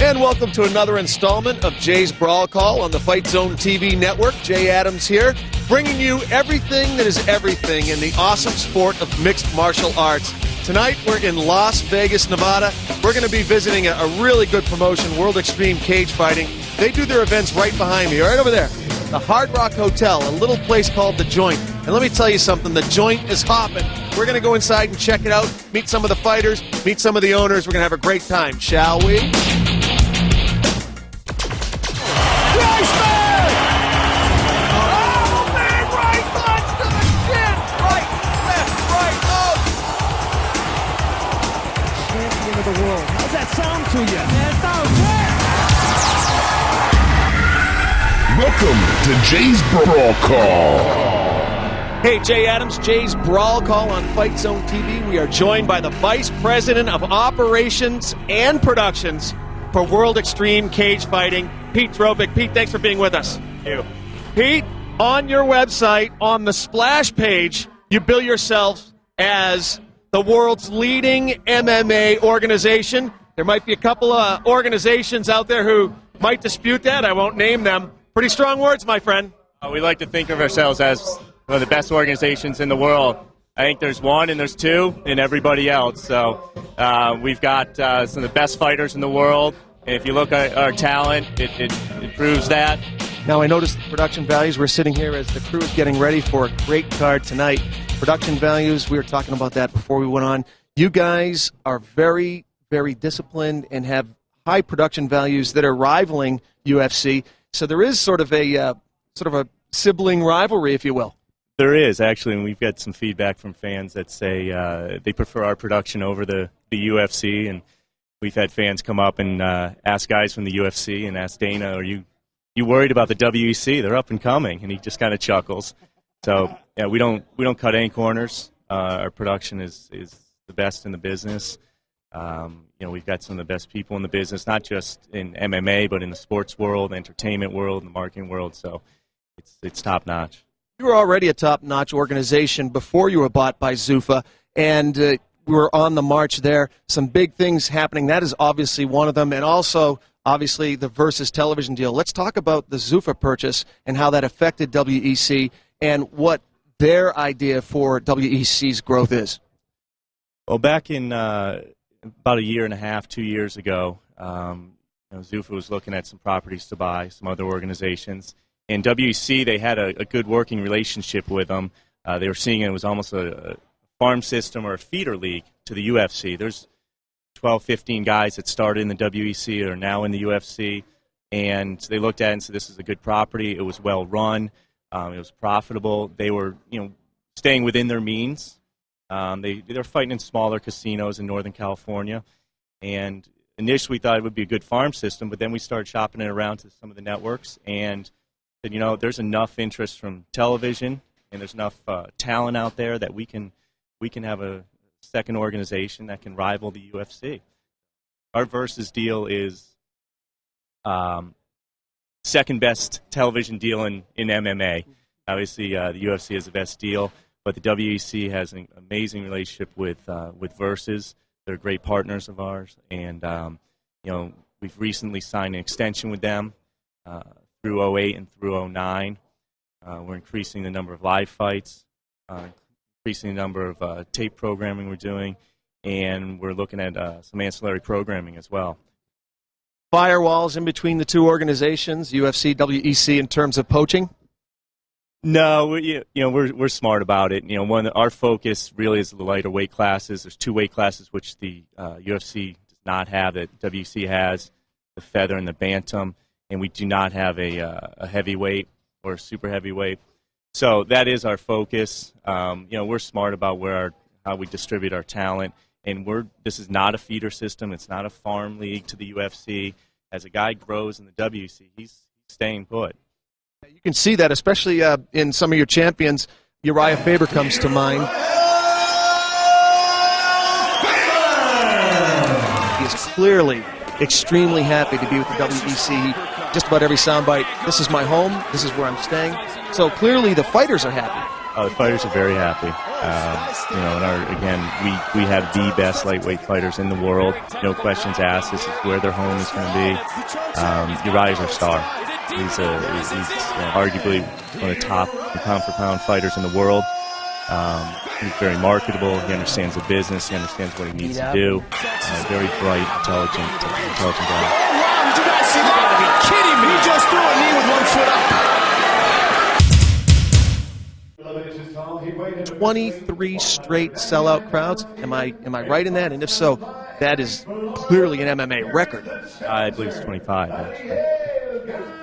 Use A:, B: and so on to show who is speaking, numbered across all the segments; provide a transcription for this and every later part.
A: And welcome to another installment of Jay's Brawl Call on the Fight Zone TV network. Jay Adams here, bringing you everything that is everything in the awesome sport of mixed martial arts. Tonight, we're in Las Vegas, Nevada. We're going to be visiting a really good promotion, World Extreme Cage Fighting. They do their events right behind me, right over there. The Hard Rock Hotel, a little place called The Joint. And let me tell you something, The Joint is hopping. We're going to go inside and check it out, meet some of the fighters, meet some of the owners. We're going to have a great time, shall we?
B: The world. How's that sound to you?
A: Welcome to Jay's Brawl Call. Hey, Jay Adams, Jay's Brawl Call on Fight Zone TV. We are joined by the Vice President of Operations and Productions for World Extreme Cage Fighting, Pete Drobic. Pete, thanks for being with us.
C: Thank you.
A: Pete, on your website, on the splash page, you bill yourself as the world's leading MMA organization. There might be a couple of organizations out there who might dispute that. I won't name them. Pretty strong words, my friend.
C: We like to think of ourselves as one of the best organizations in the world. I think there's one and there's two and everybody else. So we've got some of the best fighters in the world. And if you look at our talent, it proves that.
A: Now, I noticed the production values. We're sitting here as the crew is getting ready for a great card tonight. Production values, we were talking about that before we went on. You guys are very, very disciplined and have high production values that are rivaling UFC. So there is sort of a sibling rivalry, if you will.
C: There is, actually, and we've got some feedback from fans that say they prefer our production over the UFC. And we've had fans come up and ask guys from the UFC and ask Dana, are you worried about the WEC? They're up and coming. And he just kind of chuckles. So, yeah, we don't cut any corners. Our production is the best in the business. We've got some of the best people in the business, not just in MMA, but in the sports world, the entertainment world, and the marketing world. So it's top-notch.
A: You were already a top-notch organization before you were bought by Zuffa, and we were on the march there. Some big things happening. That is obviously one of them, and also, obviously, the Versus television deal. Let's talk about the Zuffa purchase and how that affected WEC and what their idea for WEC's growth is.
C: Well, back in about a year and a half, 2 years ago, Zuffa was looking at some properties to buy, some other organizations. And WEC, they had a good working relationship with them. They were seeing it was almost a farm system or a feeder league to the UFC. There's 12, 15 guys that started in the WEC or are now in the UFC. And they looked at it and said, this is a good property. It was well run. It was profitable. They were, staying within their means. They're fighting in smaller casinos in Northern California. And initially we thought it would be a good farm system, but then we started shopping it around to some of the networks and said, there's enough interest from television and there's enough talent out there that we can have a second organization that can rival the UFC. Our Versus deal is second best television deal in MMA. Obviously, the UFC has the best deal, but the WEC has an amazing relationship with Versus. They're great partners of ours, and we've recently signed an extension with them through 2008 and through 2009. We're increasing the number of live fights, increasing the number of tape programming we're doing, and we're looking at some ancillary programming as well.
A: Firewalls in between the two organizations, UFC, WEC, in terms of poaching?
C: No, we're smart about it. Our focus really is the lighter weight classes. There's two weight classes which the UFC does not have that WEC has, the feather and the bantam, and we do not have a heavyweight or a super heavyweight. So that is our focus. We're smart about how we distribute our talent. And this is not a feeder system. It's not a farm league to the UFC. As a guy grows in the WC, he's staying put.
A: You can see that, especially in some of your champions. Uriah Faber comes to mind. He is clearly extremely happy to be with the WEC. Just about every soundbite, this is my home, this is where I'm staying. So clearly the fighters are happy.
C: The fighters are very happy. And we have the best lightweight fighters in the world. No questions asked. This is where their home is going to be. Uriah's our star. He's arguably one of the top pound-for-pound fighters in the world. He's very marketable. He understands the business. He understands what he needs to do. Very bright, intelligent guy.
D: Oh, wow, did you guys see that? You gotta be kidding me. He just threw a knee with 1 foot up.
A: 23 straight sellout crowds. Am I right in that? And if so, that is clearly an MMA record.
C: I believe it's 25, actually.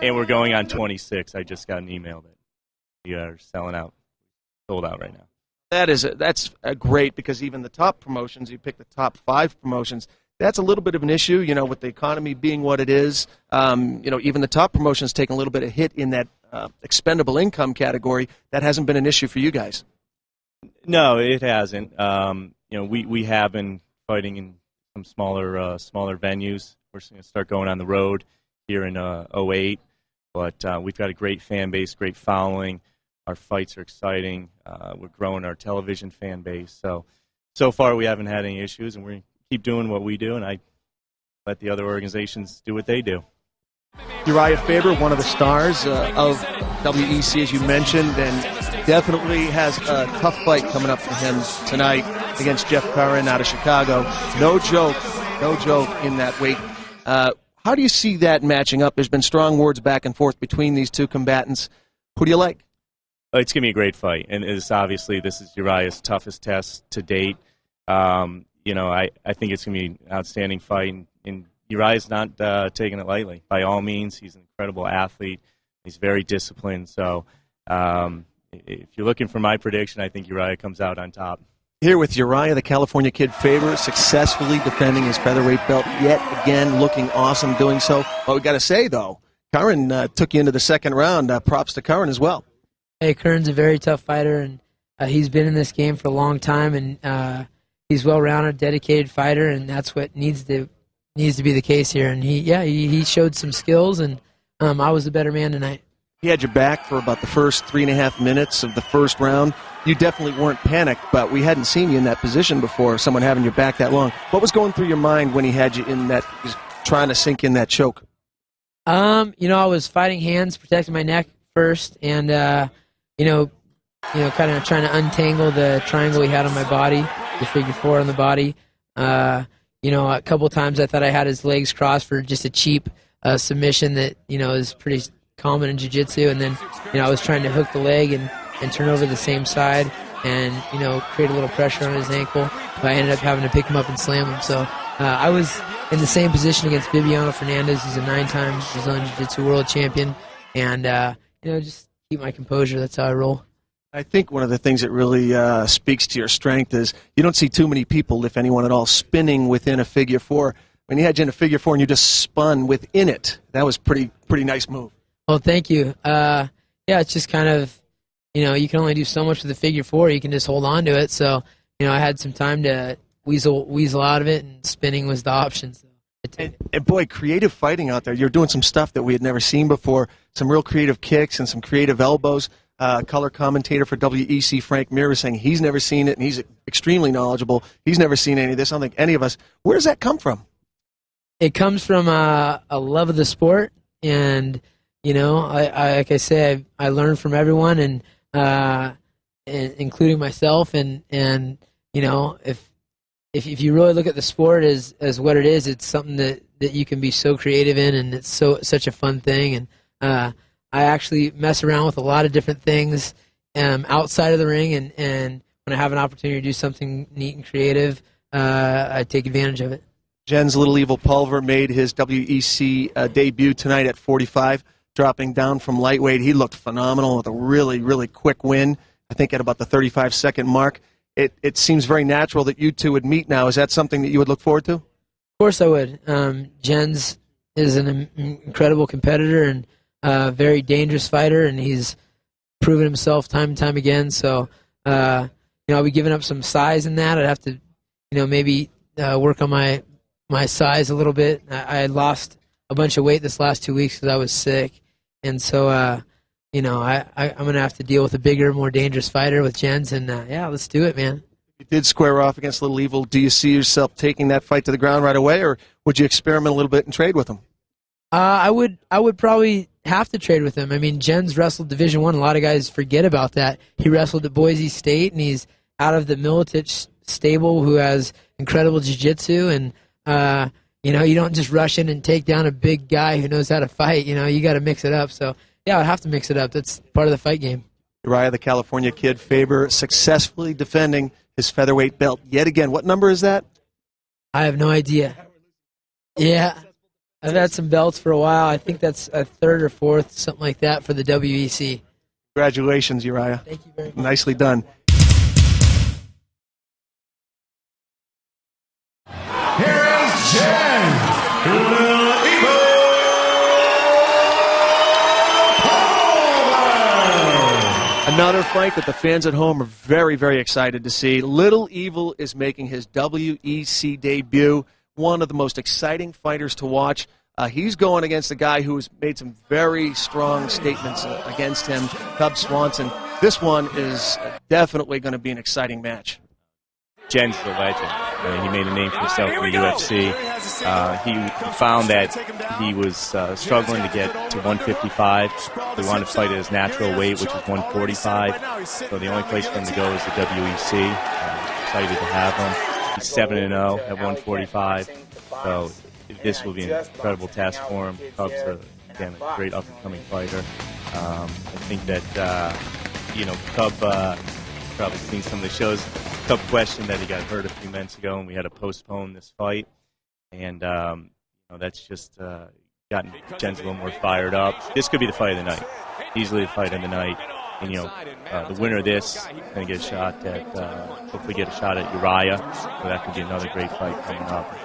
C: And we're going on 26. I just got an email that we are selling out, sold out right now.
A: That's great, because even the top promotions, you pick the top 5 promotions, that's a little bit of an issue, with the economy being what it is. Even the top promotions taking a little bit of hit in that expendable income category. That hasn't been an issue for you guys.
C: No, it hasn't. We have been fighting in some smaller venues. We're going to start going on the road here in 08, but we've got a great fan base, great following. Our fights are exciting. We're growing our television fan base. So far we haven't had any issues, and we're going to keep doing what we do, and I let the other organizations do what they do.
A: Uriah Faber, one of the stars of WEC, as you mentioned, and definitely has a tough fight coming up for him tonight against Jeff Curran out of Chicago. No joke in that weight. How do you see that matching up? There's been strong words back and forth between these two combatants. Who do you like?
C: It's going to be a great fight, and this is Uriah's toughest test to date. I think it's going to be an outstanding fight, and Uriah's not taking it lightly. By all means, he's an incredible athlete. He's very disciplined. So if you're looking for my prediction, I think Uriah comes out on top.
A: Here with Uriah, the California kid Faber, successfully defending his featherweight belt yet again, looking awesome doing so. Well, we got to say, though, Curran took you into the second round. Props to Curran as well.
E: Hey, Curran's a very tough fighter, and he's been in this game for a long time, and he's well-rounded, dedicated fighter, and that's what needs to be the case here. And he showed some skills, and I was the better man tonight.
A: He had your back for about the first 3.5 minutes of the first round. You definitely weren't panicked, but we hadn't seen you in that position before, someone having your back that long. What was going through your mind when he had you in that, trying to sink in that choke?
E: I was fighting hands, protecting my neck first, and kind of trying to untangle the triangle he had on my body, the figure 4 on the body. A couple times I thought I had his legs crossed for just a cheap submission that, is pretty common in jiu-jitsu. And then, I was trying to hook the leg and turn over the same side and, create a little pressure on his ankle. But I ended up having to pick him up and slam him. So I was in the same position against Bibiano Fernandez. He's a 9-time Brazilian jiu-jitsu world champion. And, just keep my composure. That's how I roll.
A: I think one of the things that really speaks to your strength is you don't see too many people, if anyone at all, spinning within a figure 4. When you had you in a figure 4 and you just spun within it, that was pretty nice move.
E: Well, thank you. It's just kind of, you can only do so much with the figure 4. You can just hold on to it. So, I had some time to weasel out of it, and spinning was the option. So
A: and boy, creative fighting out there. You're doing some stuff that we had never seen before, some real creative kicks and some creative elbows. Color commentator for WEC, Frank Mir, saying he's never seen it, and he's extremely knowledgeable. He's never seen any of this. I don't think any of us. Where does that come from?
E: It comes from a love of the sport, and I like I say, I learn from everyone, and including myself, and if you really look at the sport as what it is, it's something that you can be so creative in, and it's such a fun thing, and I actually mess around with a lot of different things outside of the ring, and when I have an opportunity to do something neat and creative, I take advantage of it.
A: Jen's Little Evil Pulver made his WEC debut tonight at 45, dropping down from lightweight. He looked phenomenal with a really, really quick win, I think at about the 35-second mark. It seems very natural that you two would meet now. Is that something that you would look forward to? Of
E: course I would. Jens is an incredible competitor and very dangerous fighter, and he's proven himself time and time again. So, I'll be giving up some size in that. I'd have to, maybe work on my size a little bit. I lost a bunch of weight this last 2 weeks because I was sick, and so, I'm going to have to deal with a bigger, more dangerous fighter with Jens, and yeah, let's do it, man.
A: You did square off against Little Evil. Do you see yourself taking that fight to the ground right away, or would you experiment a little bit and trade with him?
E: I would probably have to trade with him. I mean, Jens wrestled Division I. A lot of guys forget about that. He wrestled at Boise State, and he's out of the Militich stable, who has incredible jiu-jitsu, and you don't just rush in and take down a big guy who knows how to fight. You got to mix it up. So yeah, I'd have to mix it up. That's part of the fight game.
A: Uriah, the California kid, Faber, successfully defending his featherweight belt yet again. What number is that?
E: I have no idea. Yeah, I've had some belts for a while. I think that's a third or fourth, something like that, for the WEC.
A: Congratulations, Uriah.
E: Thank you very much.
A: Nicely done.
D: Here is Jen Little Evil Pulver.
A: Another fight that the fans at home are very, very excited to see. Little Evil is making his WEC debut. One of the most exciting fighters to watch. He's going against a guy who has made some very strong statements against him, Cub Swanson. This one is definitely going to be an exciting match.
C: Jen's the legend. He made a name for himself in the UFC. He found that he was struggling to get to 155. He wanted to fight at his natural weight, which is 145. So the only place for him to go is the WEC. Excited to have him. He's 7-0 at 145. So this will be an incredible test for him. Cubs are, again, a great up-and-coming fighter. I think that, Cub, probably seen some of the shows. Cub questioned that he got hurt a few months ago, and we had to postpone this fight. And, that's just gotten Jens a little more fired up. This could be the fight of the night. Easily the fight of the night. And, the winner of this is going to get a shot at, hopefully get a shot at Uriah. So that could be another great fight coming up.
A: I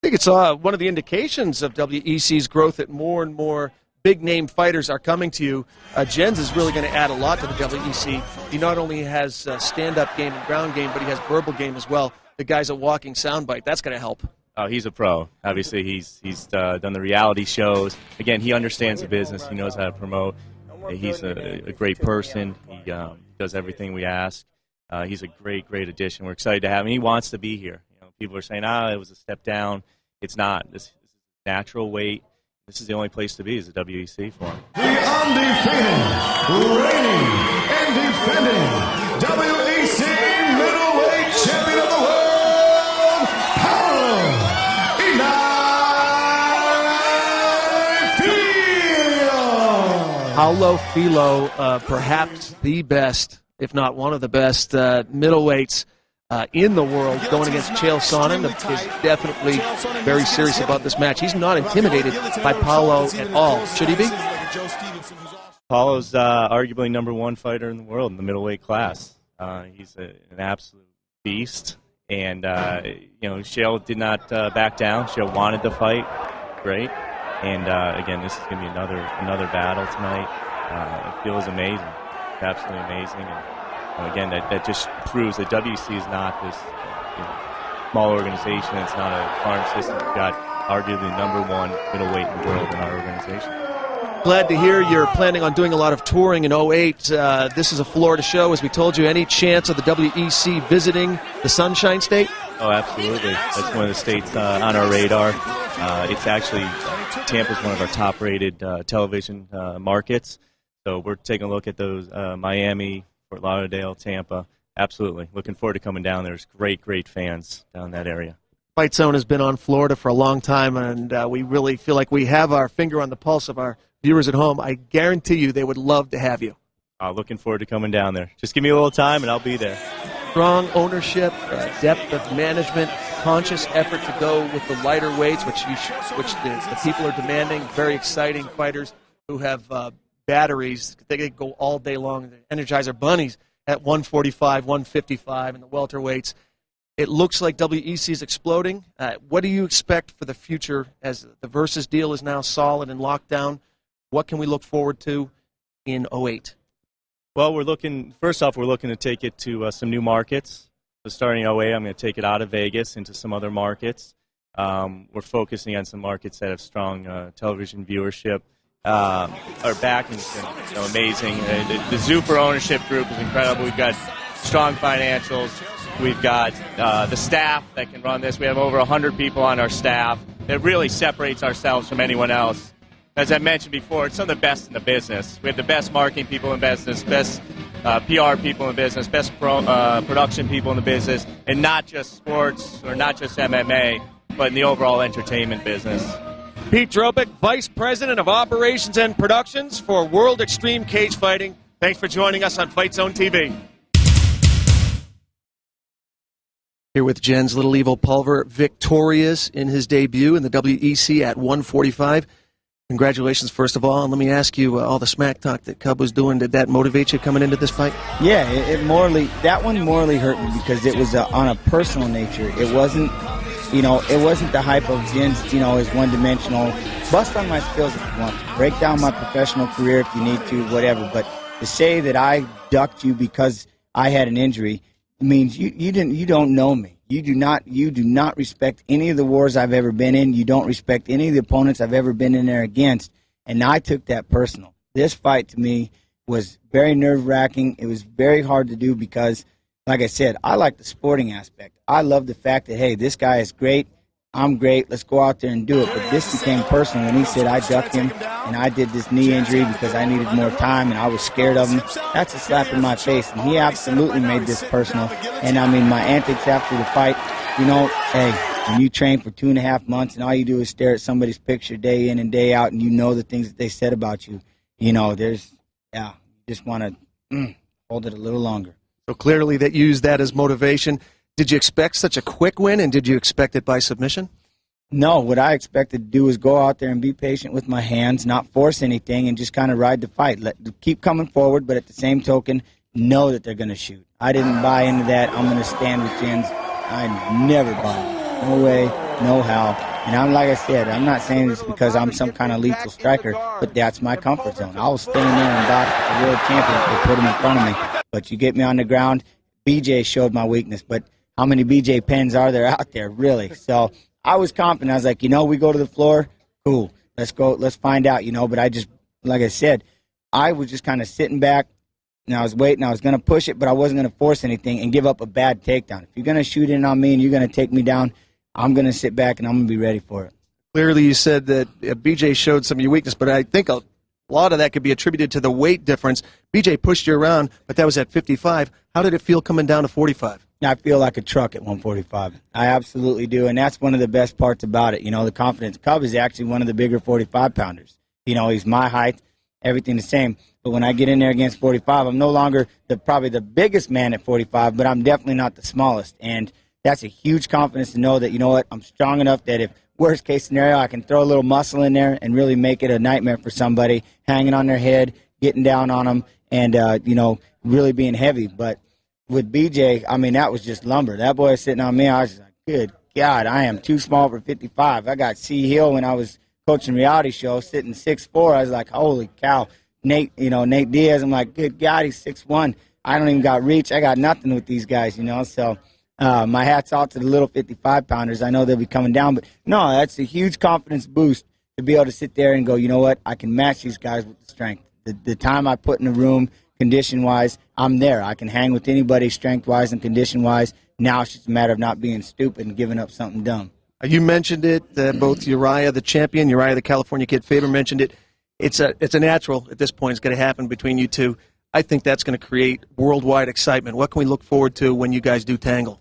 A: think it's one of the indications of WEC's growth that more and more big-name fighters are coming to you. Jens is really going to add a lot to the WEC. He not only has stand-up game and ground game, but he has verbal game as well. The guy's a walking soundbite. That's going to help.
C: Oh, he's a pro. Obviously, he's done the reality shows. Again, he understands the business. He knows how to promote. He's a great person. He does everything we ask. He's a great, great addition. We're excited to have him. He wants to be here. People are saying, it was a step down. It's not. This is natural weight. This is the only place to be is the WEC for him.
D: The undefeated, reigning, and defending WEC middleweight champion of the world,
A: Paulo Filho, perhaps the best, if not one of the best, middleweights in the world, going against Chael Sonnen. Is definitely very serious about this match. He's not intimidated by Paulo at all. Should he be?
C: Paulo's arguably #1 fighter in the world in the middleweight class. He's an absolute beast. And, Chael did not back down. Chael wanted to fight. Great. And, again, this is going to be another battle tonight. It feels amazing. It's absolutely amazing. And, again, that just proves that WC is not this small organization. It's not a farm system. We've got arguably #1 middleweight in the world in our organization.
A: Glad to hear you're planning on doing a lot of touring in 2008. This is a Florida show, as we told you. Any chance of the WEC visiting the Sunshine State?
C: Oh, absolutely. That's one of the states on our radar. It's actually, Tampa's one of our top-rated television markets. So we're taking a look at those, Miami, Fort Lauderdale, Tampa. Absolutely. Looking forward to coming down. There's great fans down in that area.
A: Fight Zone has been on Florida for a long time, and we really feel like we have our finger on the pulse of our viewers at home. I guarantee you they would love to have you.
C: Looking forward to coming down there. Just give me a little time, and I'll be there.
A: Strong ownership, depth of management, conscious effort to go with the lighter weights, which the people are demanding. Very exciting fighters who have batteries. They could go all day long. The Energizer Bunnies at 145, 155 in the welterweights. It looks like WEC is exploding. What do you expect for the future as the Versus deal is now solid and locked down? What can we look forward to in 2008?
C: Well, we're looking to take it to some new markets. So starting in 2008, I'm going to take it out of Vegas into some other markets. We're focusing on some markets that have strong television viewership. our backing's been amazing. The Zuper ownership group is incredible. We've got strong financials. We've got the staff that can run this. We have over 100 people on our staff. That really separates ourselves from anyone else. As I mentioned before, it's some of the best in the business. We have the best marketing people in business, best PR people in business, best production people in the business, and not just sports or not just MMA, but in the overall entertainment business.
A: Pete Drobick, Vice President of Operations and Productions for World Extreme Cage Fighting. Thanks for joining us on Fight Zone TV. Here with Jen's Little Evil Pulver, victorious in his debut in the WEC at 145. Congratulations, first of all. And let me ask you, all the smack talk that Cub was doing, did that motivate you coming into this fight?
F: Yeah, that one morally hurt me because it was on a personal nature. It wasn't, it wasn't the hype of Jen's, is one-dimensional. Bust on my skills if you want to. Break down my professional career if you need to, whatever. But to say that I ducked you because I had an injury means you don't know me. You do not respect any of the wars I've ever been in. You don't respect any of the opponents I've ever been in there against. And I took that personal. This fight to me was very nerve-wracking. It was very hard to do because, like I said, I like the sporting aspect. I love the fact that, hey, this guy is great. I'm great. Let's go out there and do it. But this became personal when he said I ducked him and I did this knee injury because I needed more time and I was scared of him. That's a slap in my face. And he absolutely made this personal. And, my antics after the fight, hey, when you train for 2.5 months and all you do is stare at somebody's picture day in and day out and you know the things that they said about you, you just want to hold it a little longer.
A: So clearly that you used that as motivation. Did you expect such a quick win, and did you expect it by submission?
F: No, what I expected to do was go out there and be patient with my hands, not force anything, and just kind of ride the fight. Keep coming forward, but at the same token, know that they're going to shoot. I didn't buy into that. I'm going to stand with Jens. I never bought it. No way, no how. And like I said, I'm not saying this because I'm some kind of lethal striker, but that's my comfort zone. I will stand there and box with the world champion if they put him in front of me. But you get me on the ground, BJ showed my weakness, but how many BJ pens are there out there, really? So I was confident. I was like, we go to the floor, cool. Let's go. Let's find out, But I just, like I said, I was just kind of sitting back, and I was waiting. I was going to push it, but I wasn't going to force anything and give up a bad takedown. If you're going to shoot in on me and you're going to take me down, I'm going to sit back and I'm going to be ready for it.
A: Clearly you said that BJ showed some of your weakness, but I think a lot of that could be attributed to the weight difference. BJ pushed you around, but that was at 55. How did it feel coming down to 45?
F: I feel like a truck at 145. I absolutely do, and that's one of the best parts about it, the confidence. Cub is actually one of the bigger 45-pounders. He's my height, everything the same. But when I get in there against 45, I'm no longer probably the biggest man at 45, but I'm definitely not the smallest. And that's a huge confidence to know that, I'm strong enough that if worst case scenario, I can throw a little muscle in there and really make it a nightmare for somebody, hanging on their head, getting down on them, and, really being heavy. But with BJ, that was just lumber. That boy sitting on me, I was just like, good God, I am too small for 55. I got C. Hill when I was coaching reality show, sitting 6'4". I was like, holy cow. Nate Diaz, I'm like, good God, he's 6'1". I don't even got reach. I got nothing with these guys, So my hat's off to the little 55-pounders. I know they'll be coming down. But, no, that's a huge confidence boost to be able to sit there and go, you know what, I can match these guys with the strength. The time I put in the room, condition-wise, I'm there. I can hang with anybody strength-wise and condition-wise. Now it's just a matter of not being stupid and giving up something dumb.
A: You mentioned it, both Uriah, the champion, Uriah, the California kid, Faber mentioned it. It's a natural at this point. It's going to happen between you two. I think that's going to create worldwide excitement. What can we look forward to when you guys do tangle?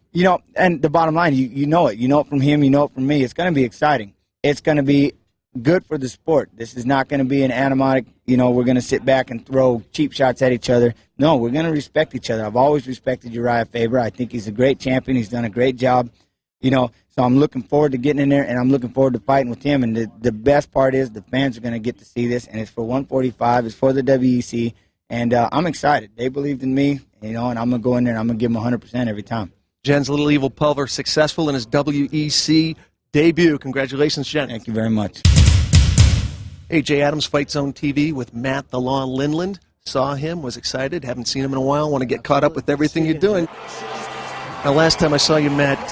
F: And the bottom line, you know it. You know it from him. You know it from me. It's going to be exciting. It's going to be good for the sport. This is not going to be an animatic, we're going to sit back and throw cheap shots at each other. No, we're going to respect each other. I've always respected Uriah Faber. I think he's a great champion. He's done a great job. So I'm looking forward to getting in there, and I'm looking forward to fighting with him. And the best part is the fans are going to get to see this, and it's for 145. It's for the WEC, and I'm excited. They believed in me, and I'm going to go in there, and I'm going to give them 100% every time.
A: Jen's Little Evil Pulver, successful in his WEC debut. Congratulations, Jen.
F: Thank you very much.
A: Hey, Jay Adams, Fight Zone TV with Matt the Law Lindland. Saw him, was excited, haven't seen him in a while, want to get caught up with everything you're doing. Now, last time I saw you, Matt,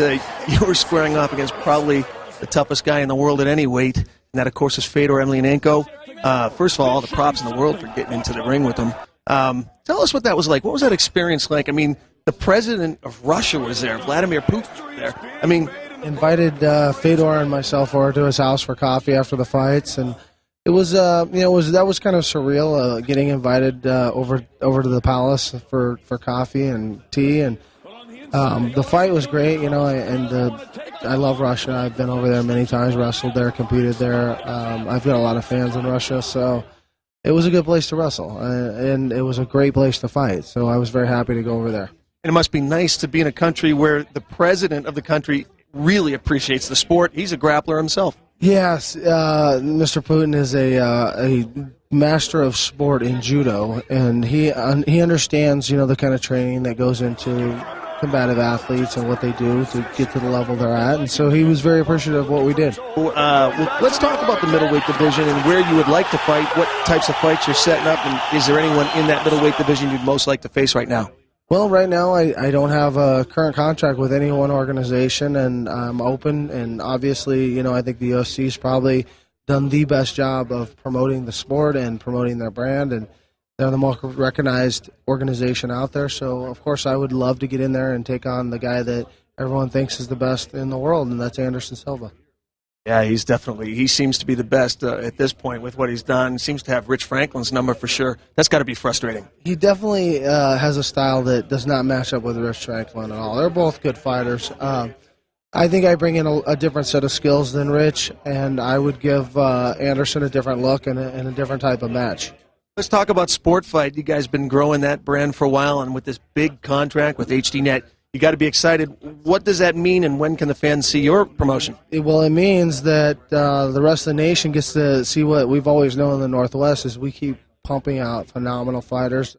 A: you were squaring off against probably the toughest guy in the world at any weight, and that, of course, is Fedor Emelianenko. First of all the props in the world for getting into the ring with him. Tell us what that was like. What was that experience like? I mean, the president of Russia was there. Vladimir Putin was there. I mean,
G: invited Fedor and myself over to his house for coffee after the fights, and it was that was kind of surreal, getting invited over to the palace for coffee and tea, and the fight was great, I love Russia. I've been over there many times, wrestled there, competed there. I've got a lot of fans in Russia, so it was a good place to wrestle, and it was a great place to fight. So I was very happy to go over there.
A: And it must be nice to be in a country where the president of the country really appreciates the sport. He's a grappler himself. Yes,
G: Mr. Putin is a master of sport in judo, and he understands, the kind of training that goes into combative athletes and what they do to get to the level they're at, and so he was very appreciative of what we did.
A: Well, let's talk about the middleweight division and where you would like to fight, what types of fights you're setting up, and is there anyone in that middleweight division you'd most like to face right now?
G: Well, right now I don't have a current contract with any one organization, and I'm open, and obviously, I think the UFC's probably done the best job of promoting the sport and promoting their brand, and they're the most recognized organization out there. So, of course, I would love to get in there and take on the guy that everyone thinks is the best in the world, and that's Anderson Silva.
A: Yeah, he seems to be the best at this point with what he's done. Seems to have Rich Franklin's number for sure. That's got to be frustrating.
G: He definitely has a style that does not match up with Rich Franklin at all. They're both good fighters. I think I bring in a different set of skills than Rich, and I would give Anderson a different look and a different type of match.
A: Let's talk about Sport Fight. You guys have been growing that brand for a while, and with this big contract with HDNet, you got to be excited. What does that mean, and when can the fans see your promotion?
G: Well, it means that the rest of the nation gets to see what we've always known in the Northwest is we keep pumping out phenomenal fighters.